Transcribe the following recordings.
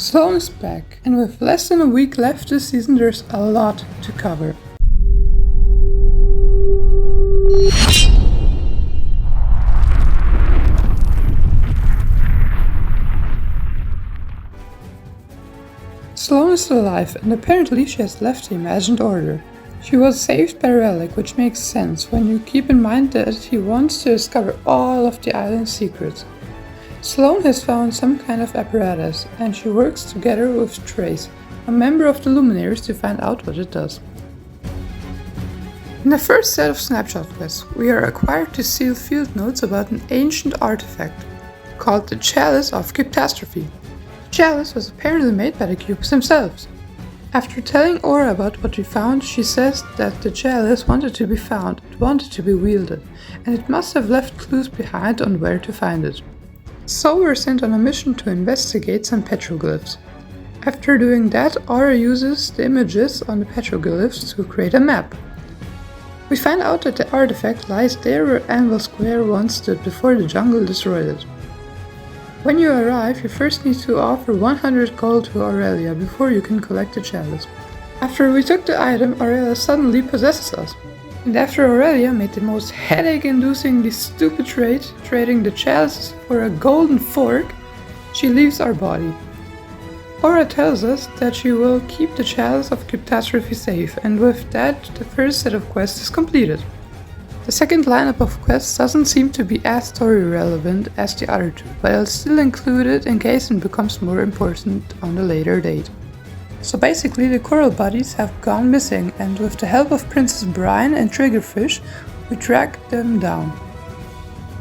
Sloan is back, and with less than a week left this season there's a lot to cover. Sloan is still alive, and apparently she has left the imagined order. She was saved by Relic, which makes sense when you keep in mind that he wants to discover all of the island's secrets. Sloan has found some kind of apparatus, and she works together with Trace, a member of the Luminaries, to find out what it does. In the first set of Snapshot quests, we are required to seal field notes about an ancient artifact, called the Chalice of Catastrophe. The chalice was apparently made by the cubes themselves. After telling Aura about what we found, she says that the chalice wanted to be found, it wanted to be wielded, and it must have left clues behind on where to find it. So we're sent on a mission to investigate some petroglyphs. After doing that, Aura uses the images on the petroglyphs to create a map. We find out that the artifact lies there where Anvil Square once stood before the jungle destroyed it. When you arrive, you first need to offer 100 gold to Aurelia before you can collect the chalice. After we took the item, Aurelia suddenly possesses us. And after Aurelia made the most headache-inducingly stupid trade, trading the chalices for a golden fork, she leaves our body. Aura tells us that she will keep the Chalice of Catastrophe safe, and with that, the first set of quests is completed. The second lineup of quests doesn't seem to be as story relevant as the other two, but I'll still include it in case it becomes more important on a later date. So basically the coral bodies have gone missing, and with the help of Princess Brine and Triggerfish, we track them down.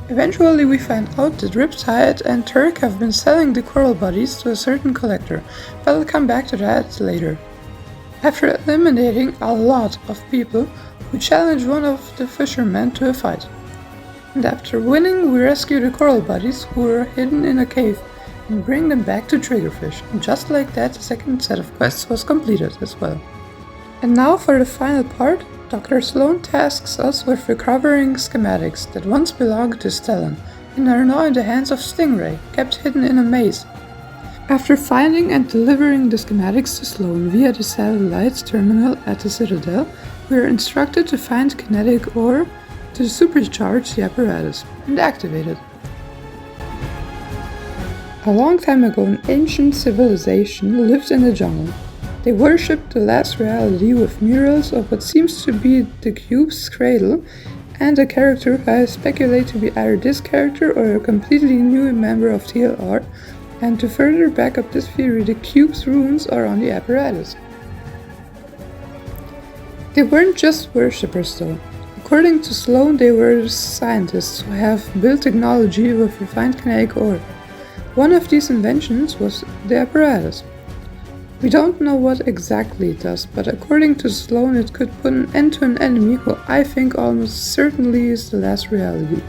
Eventually we find out that Riptide and Turk have been selling the coral bodies to a certain collector, but I'll come back to that later. After eliminating a lot of people, we challenge one of the fishermen to a fight. And after winning, we rescue the coral bodies who are hidden in a cave and bring them back to Triggerfish, and just like that the second set of quests was completed as well. And now for the final part, Dr. Sloan tasks us with recovering schematics that once belonged to Stellan and are now in the hands of Stingray, kept hidden in a maze. After finding and delivering the schematics to Sloan via the satellite terminal at the Citadel, we are instructed to find kinetic ore to supercharge the apparatus and activate it. A long time ago, an ancient civilization lived in the jungle. They worshipped the last reality with murals of what seems to be the cube's cradle and a character who I speculate to be either this character or a completely new member of TLR, and to further back up this theory, the cube's runes are on the apparatus. They weren't just worshippers though. According to Sloan, they were scientists who have built technology with refined kinetic ore. One of these inventions was the apparatus. We don't know what exactly it does, but according to Sloan it could put an end to an enemy who I think almost certainly is the last reality.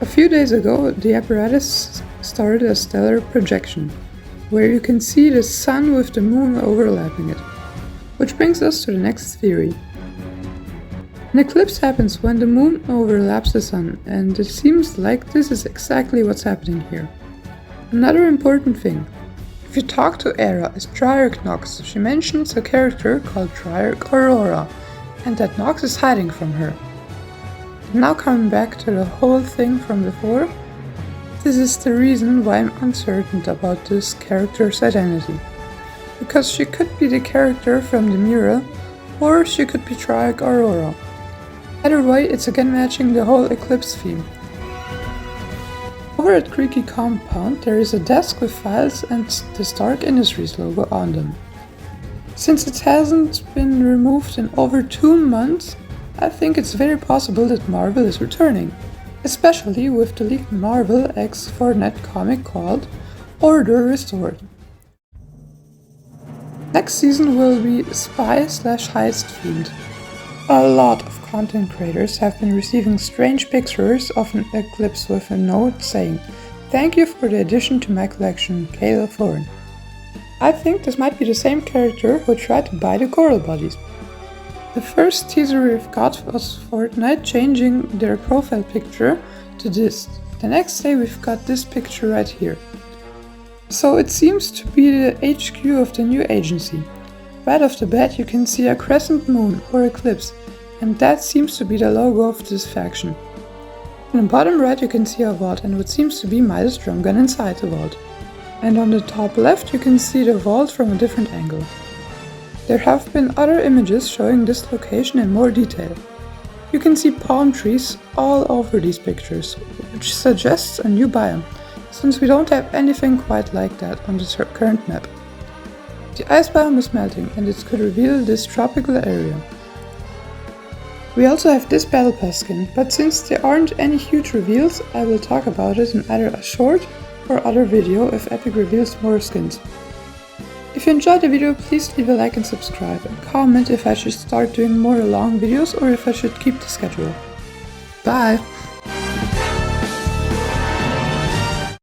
A few days ago, the apparatus started a stellar projection, where you can see the sun with the moon overlapping it. Which brings us to the next theory. An eclipse happens when the moon overlaps the sun, and it seems like this is exactly what's happening here. Another important thing. If you talk to Era as Triarch Nox, she mentions a character called Triarch Aurora, and that Nox is hiding from her. And now coming back to the whole thing from before, this is the reason why I'm uncertain about this character's identity. Because she could be the character from the mural, or she could be Triarch Aurora. Either way, it's again matching the whole eclipse theme. Over at Creaky Compound, there is a desk with files and the Stark Industries logo on them. Since it hasn't been removed in over 2 months, I think it's very possible that Marvel is returning, especially with the leaked Marvel x Fortnite comic called Order Restored. Next season will be spy/heist themed. A lot of content creators have been receiving strange pictures of an eclipse with a note saying, "Thank you for the addition to my collection, Kayla Thorne." I think this might be the same character who tried to buy the coral bodies. The first teaser we've got was Fortnite changing their profile picture to this. The next day we've got this picture right here. So it seems to be the HQ of the new agency. Right off the bat you can see a crescent moon or eclipse, and that seems to be the logo of this faction. In the bottom right you can see a vault and what seems to be Midas' drum gun inside the vault. And on the top left you can see the vault from a different angle. There have been other images showing this location in more detail. You can see palm trees all over these pictures, which suggests a new biome, since we don't have anything quite like that on the current map. The ice biome is melting and it could reveal this tropical area. We also have this battle pass skin, but since there aren't any huge reveals, I will talk about it in either a short or other video if Epic reveals more skins. If you enjoyed the video, please leave a like and subscribe, and comment if I should start doing more long videos or if I should keep the schedule. Bye!